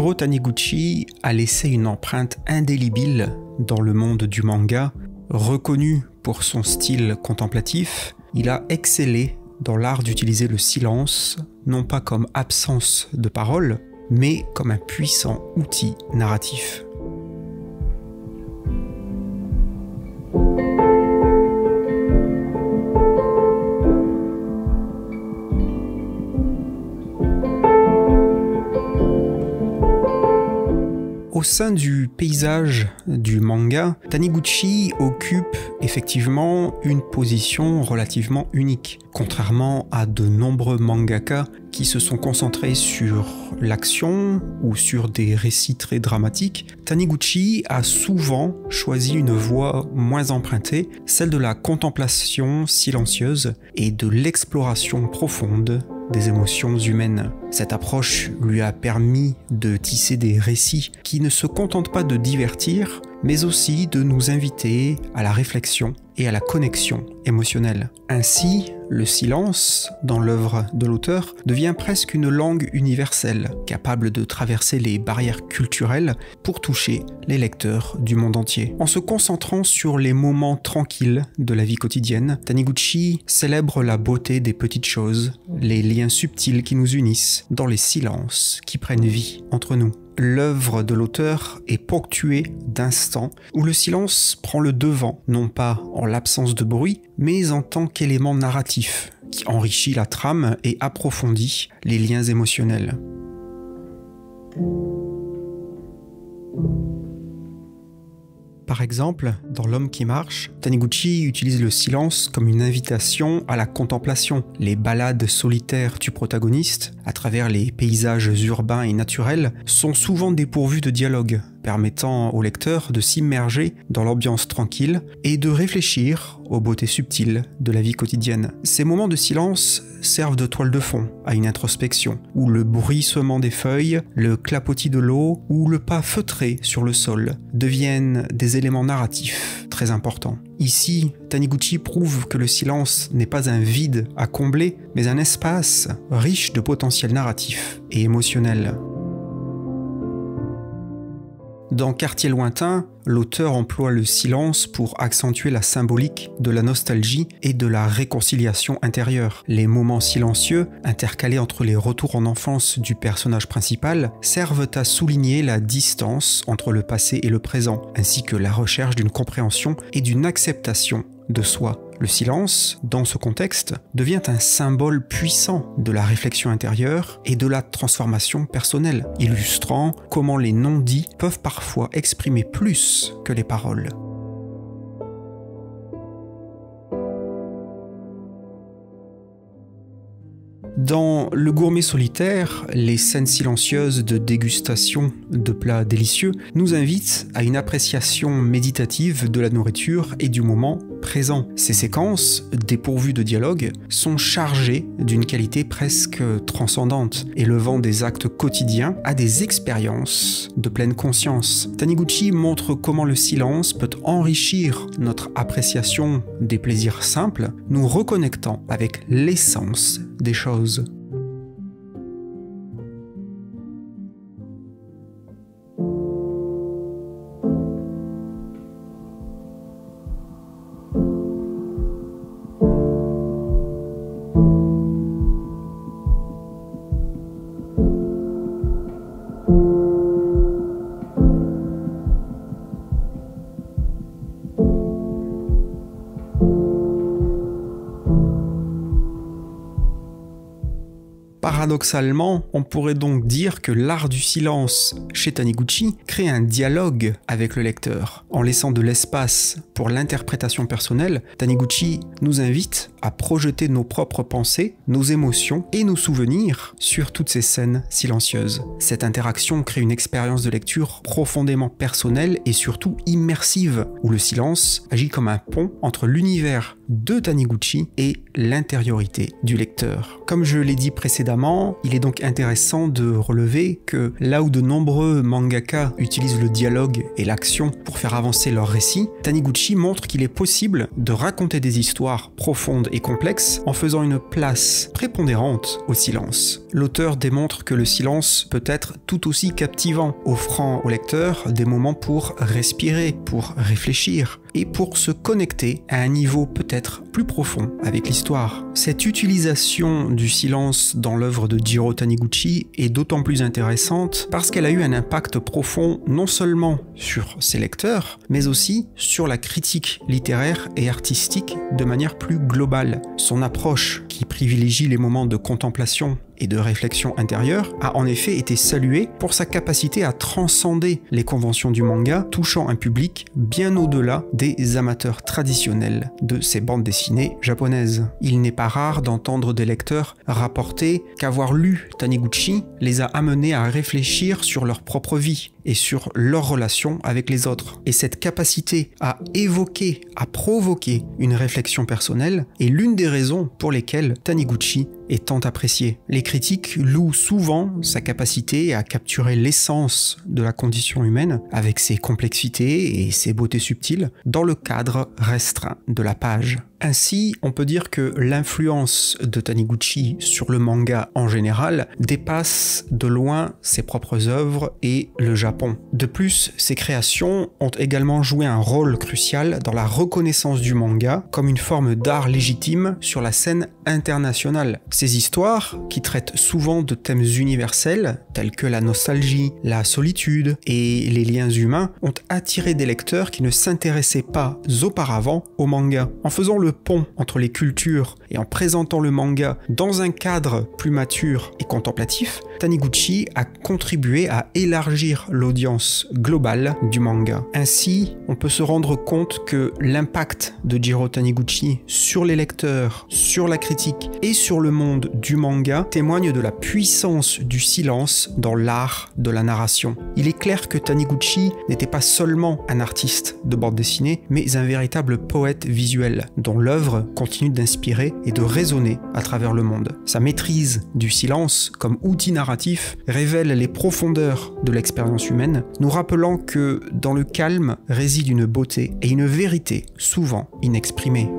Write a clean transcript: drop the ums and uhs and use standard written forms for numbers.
Hiro Taniguchi a laissé une empreinte indélébile dans le monde du manga. Reconnu pour son style contemplatif, il a excellé dans l'art d'utiliser le silence, non pas comme absence de parole, mais comme un puissant outil narratif. Au sein du paysage du manga, Taniguchi occupe effectivement une position relativement unique. Contrairement à de nombreux mangaka qui se sont concentrés sur l'action ou sur des récits très dramatiques, Taniguchi a souvent choisi une voie moins empruntée, celle de la contemplation silencieuse et de l'exploration profonde des émotions humaines. Cette approche lui a permis de tisser des récits qui ne se contentent pas de divertir, mais aussi de nous inviter à la réflexion et à la connexion émotionnelle. Ainsi, le silence, dans l'œuvre de l'auteur, devient presque une langue universelle, capable de traverser les barrières culturelles pour toucher les lecteurs du monde entier. En se concentrant sur les moments tranquilles de la vie quotidienne, Taniguchi célèbre la beauté des petites choses, les liens subtils qui nous unissent, dans les silences qui prennent vie entre nous. L'œuvre de l'auteur est ponctuée d'instants où le silence prend le devant, non pas en l'absence de bruit, mais en tant qu'élément narratif qui enrichit la trame et approfondit les liens émotionnels. Par exemple, dans L'homme qui marche, Taniguchi utilise le silence comme une invitation à la contemplation. Les balades solitaires du protagoniste, à travers les paysages urbains et naturels, sont souvent dépourvues de dialogue, permettant au lecteur de s'immerger dans l'ambiance tranquille et de réfléchir aux beautés subtiles de la vie quotidienne. Ces moments de silence servent de toile de fond à une introspection, où le bruissement des feuilles, le clapotis de l'eau ou le pas feutré sur le sol deviennent des éléments narratifs très importants. Ici, Taniguchi prouve que le silence n'est pas un vide à combler, mais un espace riche de potentiel narratif et émotionnel. Dans Quartier lointain, l'auteur emploie le silence pour accentuer la symbolique de la nostalgie et de la réconciliation intérieure. Les moments silencieux, intercalés entre les retours en enfance du personnage principal, servent à souligner la distance entre le passé et le présent, ainsi que la recherche d'une compréhension et d'une acceptation de soi. Le silence, dans ce contexte, devient un symbole puissant de la réflexion intérieure et de la transformation personnelle, illustrant comment les non-dits peuvent parfois exprimer plus que les paroles. Dans Le gourmet solitaire, les scènes silencieuses de dégustation de plats délicieux nous invitent à une appréciation méditative de la nourriture et du moment présent. Ces séquences, dépourvues de dialogue, sont chargées d'une qualité presque transcendante, élevant des actes quotidiens à des expériences de pleine conscience. Taniguchi montre comment le silence peut enrichir notre appréciation des plaisirs simples, nous reconnectant avec l'essence des choses. Paradoxalement, on pourrait donc dire que l'art du silence chez Taniguchi crée un dialogue avec le lecteur. En laissant de l'espace pour l'interprétation personnelle, Taniguchi nous invite à projeter nos propres pensées, nos émotions et nos souvenirs sur toutes ces scènes silencieuses. Cette interaction crée une expérience de lecture profondément personnelle et surtout immersive, où le silence agit comme un pont entre l'univers de Taniguchi et l'intériorité du lecteur. Comme je l'ai dit précédemment, il est donc intéressant de relever que là où de nombreux mangaka utilisent le dialogue et l'action pour faire avancer leur récit, Taniguchi montre qu'il est possible de raconter des histoires profondes et complexes en faisant une place prépondérante au silence. L'auteur démontre que le silence peut être tout aussi captivant, offrant au lecteur des moments pour respirer, pour réfléchir et pour se connecter à un niveau peut-être plus profond avec l'histoire. Cette utilisation du silence dans l'œuvre de Jiro Taniguchi est d'autant plus intéressante parce qu'elle a eu un impact profond non seulement sur ses lecteurs, mais aussi sur la critique littéraire et artistique de manière plus globale. Son approche, qui privilégie les moments de contemplation et de réflexion intérieure, a en effet été saluée pour sa capacité à transcender les conventions du manga, touchant un public bien au-delà des amateurs traditionnels de ces bandes dessinées japonaises. Il n'est pas rare d'entendre des lecteurs rapporter qu'avoir lu Taniguchi les a amenés à réfléchir sur leur propre vie et sur leur relation avec les autres. Et cette capacité à évoquer, à provoquer une réflexion personnelle est l'une des raisons pour lesquelles Taniguchi est tant apprécié. Les critiques louent souvent sa capacité à capturer l'essence de la condition humaine avec ses complexités et ses beautés subtiles dans le cadre restreint de la page. Ainsi, on peut dire que l'influence de Taniguchi sur le manga en général dépasse de loin ses propres œuvres et le Japon. De plus, ses créations ont également joué un rôle crucial dans la reconnaissance du manga comme une forme d'art légitime sur la scène internationale. Ces histoires, qui traitent souvent de thèmes universels tels que la nostalgie, la solitude et les liens humains, ont attiré des lecteurs qui ne s'intéressaient pas auparavant au manga. En faisant le pont entre les cultures et en présentant le manga dans un cadre plus mature et contemplatif, Taniguchi a contribué à élargir l'audience globale du manga. Ainsi, on peut se rendre compte que l'impact de Jiro Taniguchi sur les lecteurs, sur la critique et sur le monde du manga témoigne de la puissance du silence dans l'art de la narration. Il est clair que Taniguchi n'était pas seulement un artiste de bande dessinée, mais un véritable poète visuel, dont l'œuvre continue d'inspirer et de résonner à travers le monde. Sa maîtrise du silence comme outil narratif révèle les profondeurs de l'expérience humaine, nous rappelant que dans le calme réside une beauté et une vérité souvent inexprimée.